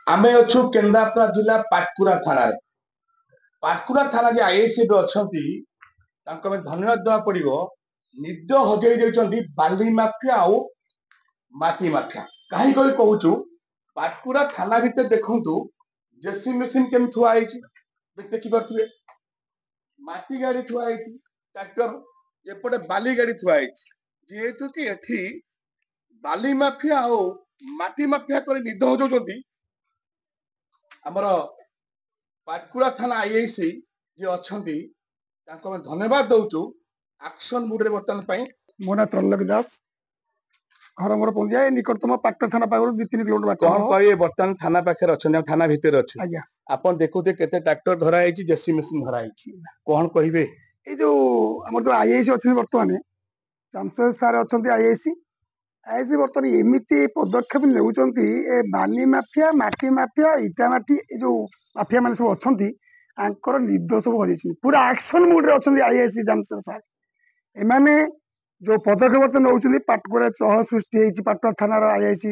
आमे अच्छु केन्द्रापड़ा जिला पाटकुरा थाना रे। पाटकुरा थाना जे आईएसी अच्छी धन्यवाद देवा पड़ो निद हजई देती बाली माफिया आउ माटी माफिया कहीं कहूँ पाटकुरा थाना भितर देखु जेसी मेसीन केम थुआई देखिपे माटी गाड़ी थुआई ट्रैक्टर एपटे बाली गाड़ी थुआई जेहेतु कि एठी बाली माफिया आउ माटी माफिया कर निद हो आमर पाटकुरा थाना आईआईसी जे अच्छा धन्यवाद दौचु एक्शन मुड्रे बर्तमान मो ना त्रलोक दास घर मोर पंजा निकटतम पाटकुरा थाना पाखर 2-3 किलोमीटर बाଟ कौन कहे बर्तमान थाना पाखे अच्छा थाना भितर अच्छे आज्ञा आपन देखुते केते ट्रैक्टर धराई जेसी मेसीन धराई कौन कहे ये जो आम जो आईआईसी अच्छे बर्तमान चामशेद सार अच्छा आईआईसी आईआईसी बर्तमान एमती पदक्षेप नेउचंती ए बाली माफिया माटी माफिया इटा माटी ये जो माफिया मान सब अच्छा निद सब हर पूरा एक्शन मुड्रे अच्छा आईआईसी चामशेद सार एमाने जो पदक्षेप नौ पाटकुरा चह सृष्टि पाटकुरा थाना आईआईसी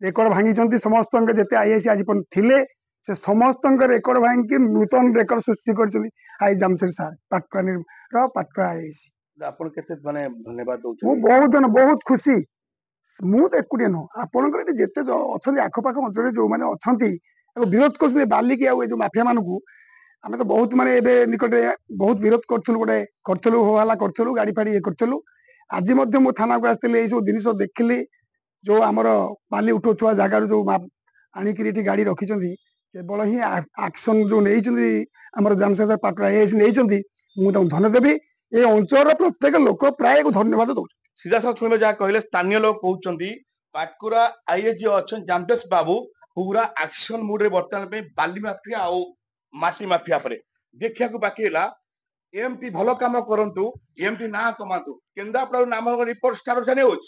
रेकर्ड भांगी समस्त जिते आईआईसी आज थे से समस्त रेकर्ड भांगी नूतन रेकर्ड सृष्टि कर आई जामशेद सार पाटकुरा आईआईसी आपन केते माने धन्यवाद मु दउछु बहुत खुशी मु तो एकुटिया नुह आपंकर जिते अच्छा आखपाख अंचल जो मैंने अच्छा विरोध कर बाली की जो माफिया मानू आम तो बहुत माने निकट बहुत विरोध करूँ गोटे करूँ होला करूँ गाड़ी फाड़ी ये करूँ आज मो थाना को आसती सब जिन देखिली जो आमर बाली उठा जगार जो आणिक गाड़ी रखी केवल ही एक्शन जो नहीं आम जामशेद पाटकुरा एएसी नहीं मुझे धन्य देवी ये अंचल प्रत्येक लोक प्राय धन्यवाद दौर सीधा साथ शुणे जहाँ कहले स्थानीय लोग कहते पाटकुरा आईएस जो अच्छा जामशेद बाबू पूरा एक्शन मुड्रे बर्तमान बाली माफिया आउ माटी माफिया पर देखा बाकी एमती भल कम करूँ एमती ना कमातु केन्द्रापड़ा नाम रिपोर्ट स्टार न्यूज।